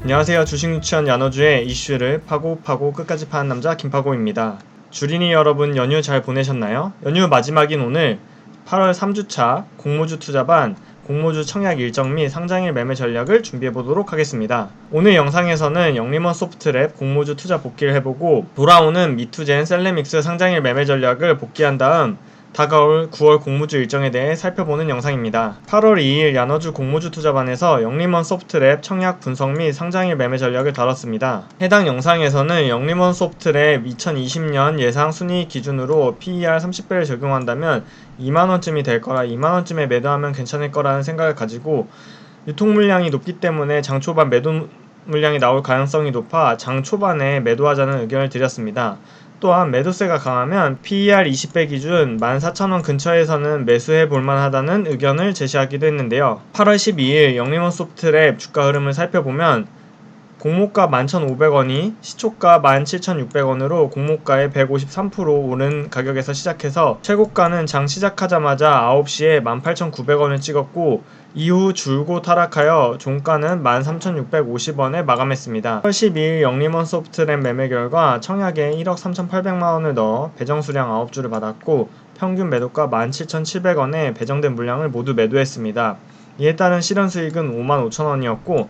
안녕하세요. 주식 유치원 야너주의 이슈를 파고 끝까지 파는 남자 김파고입니다. 주린이 여러분 연휴 잘 보내셨나요? 연휴 마지막인 오늘 8월 3주차 공모주 투자반 공모주 청약 일정 및 상장일 매매 전략을 준비해보도록 하겠습니다. 오늘 영상에서는 영림원 소프트랩 공모주 투자 복귀를 해보고 돌아오는 미투젠 셀레믹스 상장일 매매 전략을 복귀한 다음 다가올 9월 공모주 일정에 대해 살펴보는 영상입니다. 8월 2일 야너주 공모주 투자반에서 영림원 소프트랩 청약 분석 및 상장일 매매 전략을 다뤘습니다. 해당 영상에서는 영림원 소프트랩 2020년 예상 순이익 기준으로 PER 30배를 적용한다면 2만원쯤이 될 거라 2만원쯤에 매도하면 괜찮을 거라는 생각을 가지고 유통 물량이 높기 때문에 장 초반 매도 물량이 나올 가능성이 높아 장 초반에 매도하자는 의견을 드렸습니다. 또한 매도세가 강하면 PER 20배 기준 14,000원 근처에서는 매수해 볼만하다는 의견을 제시하기도 했는데요. 8월 12일 영림원 소프트랩 주가 흐름을 살펴보면 공모가 11,500원이 시초가 17,600원으로 공모가의 153% 오른 가격에서 시작해서 최고가는 장 시작하자마자 9시에 18,900원을 찍었고 이후 줄곧 하락하여 종가는 13,650원에 마감했습니다. 8월 12일 영림원 소프트랩 매매 결과 청약에 1억 3,800만원을 넣어 배정 수량 9주를 받았고 평균 매도가 17,700원에 배정된 물량을 모두 매도했습니다. 이에 따른 실현 수익은 55,000원이었고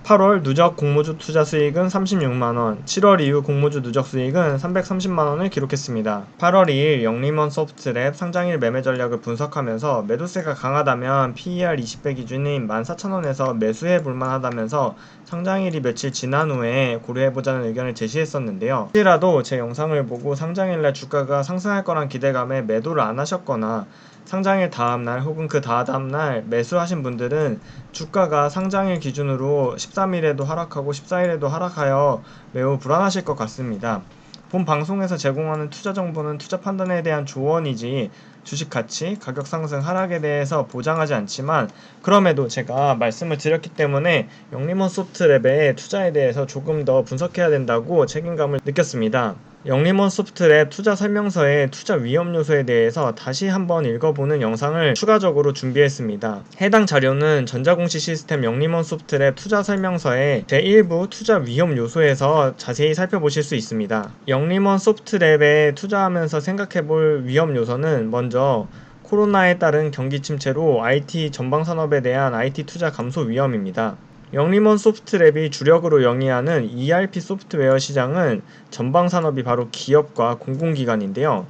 8월 누적 공모주 투자 수익은 36만원, 7월 이후 공모주 누적 수익은 330만원을 기록했습니다. 8월 2일 영림원 소프트랩 상장일 매매 전략을 분석하면서 매도세가 강하다면 PER 20배 기준인 14,000원에서 매수해 볼만하다면서 상장일이 며칠 지난 후에 고려해보자는 의견을 제시했었는데요. 혹시라도 제 영상을 보고 상장일날 주가가 상승할 거란 기대감에 매도를 안 하셨거나 상장일 다음날 혹은 그 다음날 매수하신 분들은 주가가 상장일 기준으로 13일에도 하락하고 14일에도 하락하여 매우 불안하실 것 같습니다. 본 방송에서 제공하는 투자 정보는 투자 판단에 대한 조언이지 주식 가치, 가격 상승, 하락에 대해서 보장하지 않지만 그럼에도 제가 말씀을 드렸기 때문에 영림원 소프트랩의 투자에 대해서 조금 더 분석해야 된다고 책임감을 느꼈습니다. 영림원 소프트랩 투자 설명서의 투자 위험 요소에 대해서 다시 한번 읽어보는 영상을 추가적으로 준비했습니다. 해당 자료는 전자공시 시스템 영림원 소프트랩 투자 설명서의 제1부 투자 위험 요소에서 자세히 살펴보실 수 있습니다. 영림원 소프트랩에 투자하면서 생각해볼 위험 요소는 먼저 코로나에 따른 경기 침체로 IT 전방 산업에 대한 IT 투자 감소 위험입니다. 영림원 소프트랩이 주력으로 영위하는 ERP 소프트웨어 시장은 전방 산업이 바로 기업과 공공기관인데요.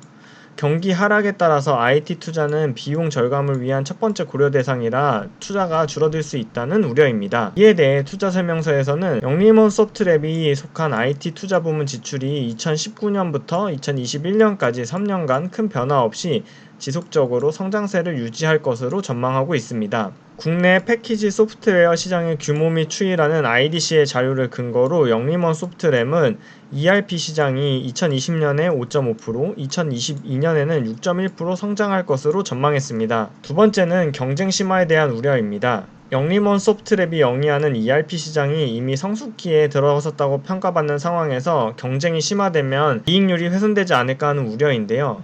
경기 하락에 따라서 IT 투자는 비용 절감을 위한 첫 번째 고려 대상이라 투자가 줄어들 수 있다는 우려입니다. 이에 대해 투자 설명서에서는 영림원 소프트랩이 속한 IT 투자 부문 지출이 2019년부터 2021년까지 3년간 큰 변화 없이 지속적으로 성장세를 유지할 것으로 전망하고 있습니다. 국내 패키지 소프트웨어 시장의 규모 및 추이라는 IDC의 자료를 근거로 영림원 소프트랩은 ERP 시장이 2020년에 5.5%, 2022년에는 6.1% 성장할 것으로 전망했습니다. 두 번째는 경쟁 심화에 대한 우려입니다. 영림원 소프트랩이 영위하는 ERP 시장이 이미 성숙기에 들어섰다고 평가받는 상황에서 경쟁이 심화되면 이익률이 훼손되지 않을까 하는 우려인데요.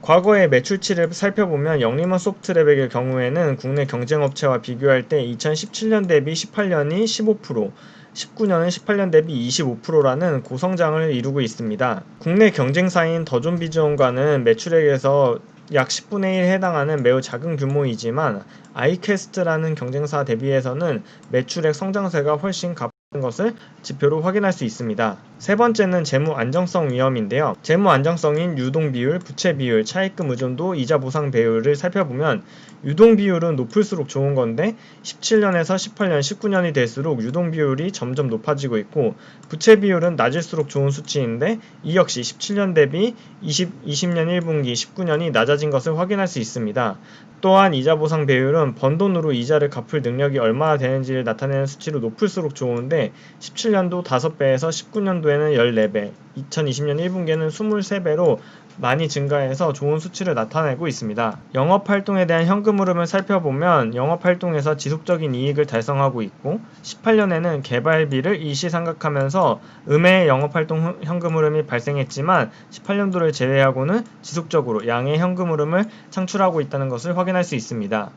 과거의 매출치를 살펴보면 영림원 소프트랩의 경우에는 국내 경쟁업체와 비교할 때 2017년 대비 18년이 15%, 19년은 18년 대비 25%라는 고성장을 이루고 있습니다. 국내 경쟁사인 더존비즈온과는 매출액에서 약 10분의 1에 해당하는 매우 작은 규모이지만 아이퀘스트라는 경쟁사 대비해서는 매출액 성장세가 훨씬 가파른 것을 지표로 확인할 수 있습니다. 세 번째는 재무 안정성 위험인데요. 재무 안정성인 유동 비율, 부채 비율, 차입금 의존도, 이자 보상 배율을 살펴보면 유동 비율은 높을수록 좋은 건데 17년에서 18년, 19년이 될수록 유동 비율이 점점 높아지고 있고 부채 비율은 낮을수록 좋은 수치인데 이 역시 17년 대비 20년 1분기, 19년이 낮아진 것을 확인할 수 있습니다. 또한 이자 보상 배율은 번 돈으로 이자를 갚을 능력이 얼마나 되는지를 나타내는 수치로 높을수록 좋은데 17년도 5배에서 19년도에는 14배, 2020년 1분기에는 23배로 많이 증가해서 좋은 수치를 나타내고 있습니다. 영업활동에 대한 현금 흐름을 살펴보면 영업활동에서 지속적인 이익을 달성하고 있고 18년에는 개발비를 일시상각하면서 음해의 영업활동 현금 흐름이 발생했지만 18년도를 제외하고는 지속적으로 양의 현금 흐름을 창출하고 있다는 것을 확인할 수 있습니다.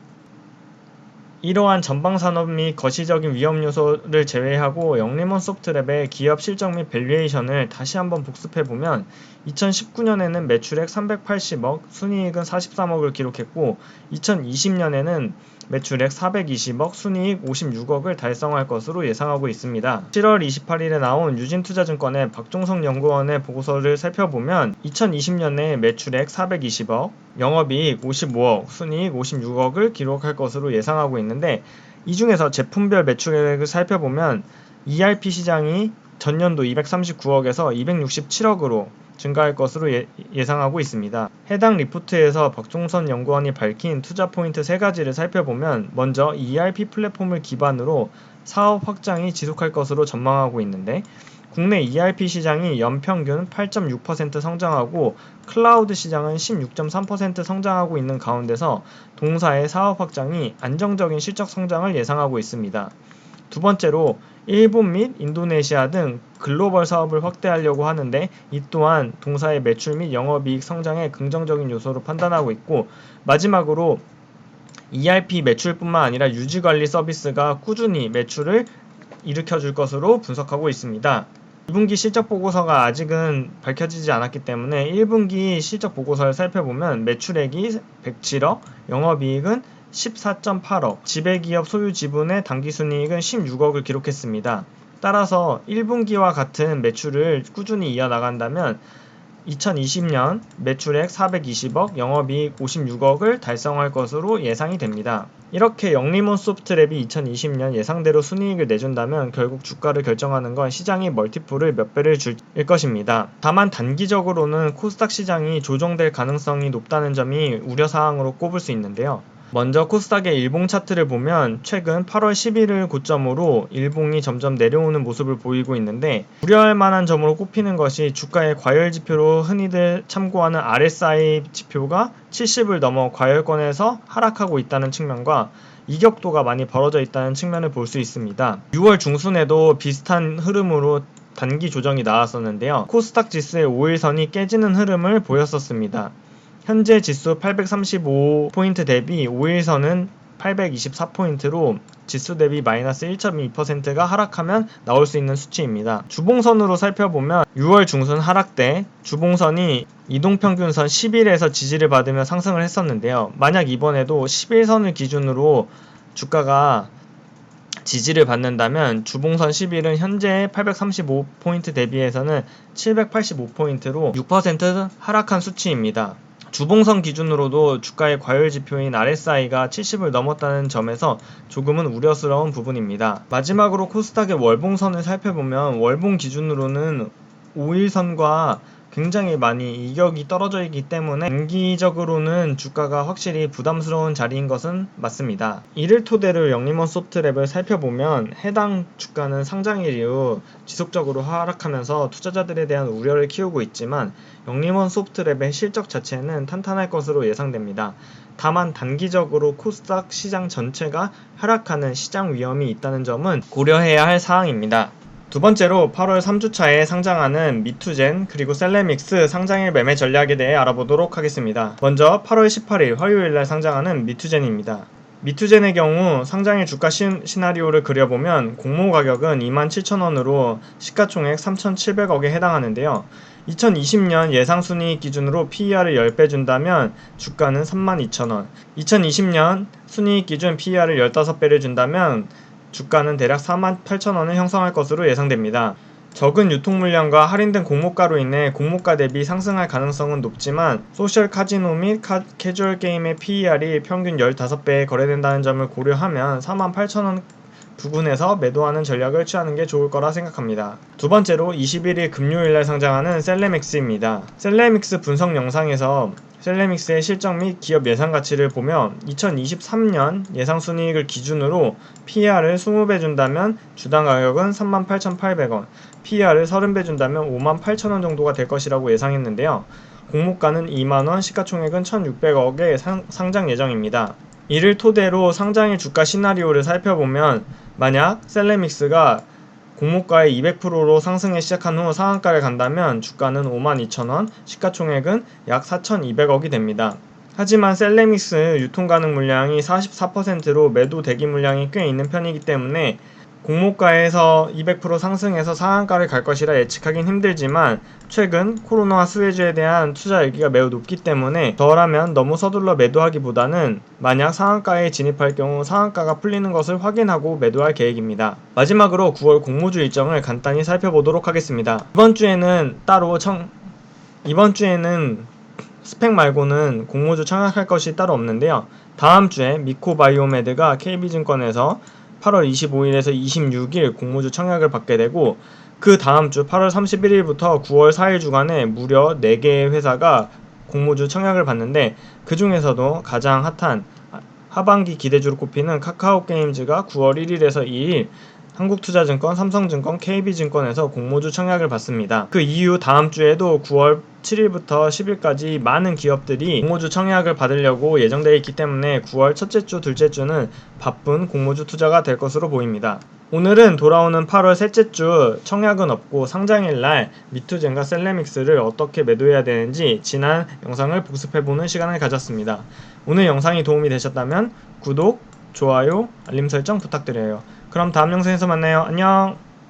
이러한 전방산업 및 거시적인 위험 요소를 제외하고 영림원 소프트랩의 기업 실적 및 밸류에이션을 다시 한번 복습해보면 2019년에는 매출액 380억, 순이익은 43억을 기록했고 2020년에는 매출액 420억, 순이익 56억을 달성할 것으로 예상하고 있습니다. 7월 28일에 나온 유진투자증권의 박종성 연구원의 보고서를 살펴보면 2020년에 매출액 420억, 영업이익 55억, 순이익 56억을 기록할 것으로 예상하고 있는데 이 중에서 제품별 매출액을 살펴보면 ERP 시장이 전년도 239억에서 267억으로 증가할 것으로 예상하고 있습니다. 해당 리포트에서 박종선 연구원이 밝힌 투자 포인트 3가지를 살펴보면 먼저 ERP 플랫폼을 기반으로 사업 확장이 지속할 것으로 전망하고 있는데 국내 ERP 시장이 연평균 8.6% 성장하고 클라우드 시장은 16.3% 성장하고 있는 가운데서 동사의 사업 확장이 안정적인 실적 성장을 예상하고 있습니다. 두 번째로 일본 및 인도네시아 등 글로벌 사업을 확대하려고 하는데 이 또한 동사의 매출 및 영업이익 성장의 긍정적인 요소로 판단하고 있고 마지막으로 ERP 매출뿐만 아니라 유지관리 서비스가 꾸준히 매출을 일으켜줄 것으로 분석하고 있습니다. 2분기 실적 보고서가 아직은 밝혀지지 않았기 때문에 1분기 실적 보고서를 살펴보면 매출액이 107억, 영업이익은 14.8억, 지배기업 소유 지분의 당기순이익은 16억을 기록했습니다. 따라서 1분기와 같은 매출을 꾸준히 이어나간다면 2020년 매출액 420억, 영업이익 56억을 달성할 것으로 예상이 됩니다. 이렇게 영림원 소프트랩이 2020년 예상대로 순이익을 내준다면 결국 주가를 결정하는 건 시장이 멀티플을 몇 배를 줄 것입니다. 다만 단기적으로는 코스닥 시장이 조정될 가능성이 높다는 점이 우려사항으로 꼽을 수 있는데요. 먼저 코스닥의 일봉 차트를 보면 최근 8월 10일을 고점으로 일봉이 점점 내려오는 모습을 보이고 있는데 우려할 만한 점으로 꼽히는 것이 주가의 과열 지표로 흔히들 참고하는 RSI 지표가 70을 넘어 과열권에서 하락하고 있다는 측면과 이격도가 많이 벌어져 있다는 측면을 볼 수 있습니다. 6월 중순에도 비슷한 흐름으로 단기 조정이 나왔었는데요. 코스닥 지수의 5일선이 깨지는 흐름을 보였었습니다. 현재 지수 835포인트 대비 5일선은 824포인트로 지수 대비 마이너스 1.2%가 하락하면 나올 수 있는 수치입니다. 주봉선으로 살펴보면 6월 중순 하락대 주봉선이 이동평균선 10일에서 지지를 받으며 상승을 했었는데요. 만약 이번에도 11선을 기준으로 주가가 지지를 받는다면 주봉선 10일은 현재 835포인트 대비해서는 785포인트로 6% 하락한 수치입니다. 주봉선 기준으로도 주가의 과열 지표인 RSI가 70을 넘었다는 점에서 조금은 우려스러운 부분입니다. 마지막으로 코스닥의 월봉선을 살펴보면 월봉 기준으로는 5일선과 굉장히 많이 이격이 떨어져 있기 때문에 단기적으로는 주가가 확실히 부담스러운 자리인 것은 맞습니다. 이를 토대로 영림원 소프트랩을 살펴보면 해당 주가는 상장일 이후 지속적으로 하락하면서 투자자들에 대한 우려를 키우고 있지만 영림원 소프트랩의 실적 자체는 탄탄할 것으로 예상됩니다. 다만 단기적으로 코스닥 시장 전체가 하락하는 시장 위험이 있다는 점은 고려해야 할 사항입니다. 두 번째로 8월 3주차에 상장하는 미투젠 그리고 셀레믹스 상장일 매매 전략에 대해 알아보도록 하겠습니다. 먼저 8월 18일 화요일날 상장하는 미투젠입니다. 미투젠의 경우 상장일 주가 시나리오를 그려보면 공모 가격은 27,000원으로 시가총액 3,700억에 해당하는데요. 2020년 예상순이익 기준으로 PER을 10배 준다면 주가는 32,000원, 2020년 순이익 기준 PER을 15배를 준다면 주가는 대략 48,000원을 형성할 것으로 예상됩니다. 적은 유통물량과 할인된 공모가로 인해 공모가 대비 상승할 가능성은 높지만 소셜 카지노 및 캐주얼 게임의 PER이 평균 15배에 거래된다는 점을 고려하면 48,000원 부근에서 매도하는 전략을 취하는 게 좋을 거라 생각합니다. 두 번째로 21일 금요일날 상장하는 셀레믹스입니다. 셀레믹스 분석 영상에서 셀레믹스의 실적 및 기업 예상 가치를 보며 2023년 예상 순이익을 기준으로 PER을 20배 준다면 주당 가격은 38,800원, PER을 30배 준다면 58,000원 정도가 될 것이라고 예상했는데요. 공모가는 2만원, 시가총액은 1,600억의 상장 예정입니다. 이를 토대로 상장일 주가 시나리오를 살펴보면 만약 셀레믹스가 공모가의 200%로 상승에 시작한 후 상한가를 간다면 주가는 52,000원, 시가총액은 약 4,200억이 됩니다. 하지만 셀레믹스 유통 가능 물량이 44%로 매도 대기 물량이 꽤 있는 편이기 때문에 공모가에서 200% 상승해서 상한가를 갈 것이라 예측하긴 힘들지만 최근 코로나와 수혜주에 대한 투자 열기가 매우 높기 때문에 저라면 너무 서둘러 매도하기보다는 만약 상한가에 진입할 경우 상한가가 풀리는 것을 확인하고 매도할 계획입니다. 마지막으로 9월 공모주 일정을 간단히 살펴보도록 하겠습니다. 이번 주에는 스펙 말고는 공모주 청약할 것이 따로 없는데요. 다음 주에 미코바이오메드가 KB증권에서 8월 25일에서 26일 공모주 청약을 받게 되고 그 다음 주 8월 31일부터 9월 4일 주간에 무려 4개의 회사가 공모주 청약을 받는데 그 중에서도 가장 핫한 하반기 기대주로 꼽히는 카카오게임즈가 9월 1일에서 2일 한국투자증권, 삼성증권, KB증권에서 공모주 청약을 받습니다. 그 이후 다음 주에도 9월 7일부터 10일까지 많은 기업들이 공모주 청약을 받으려고 예정되어 있기 때문에 9월 첫째 주, 둘째 주는 바쁜 공모주 투자가 될 것으로 보입니다. 오늘은 돌아오는 8월 셋째 주 청약은 없고 상장일날 미투젠과 셀레믹스를 어떻게 매도해야 되는지 지난 영상을 복습해보는 시간을 가졌습니다. 오늘 영상이 도움이 되셨다면 구독, 좋아요, 알림 설정 부탁드려요. 그럼 다음 영상에서 만나요. 안녕!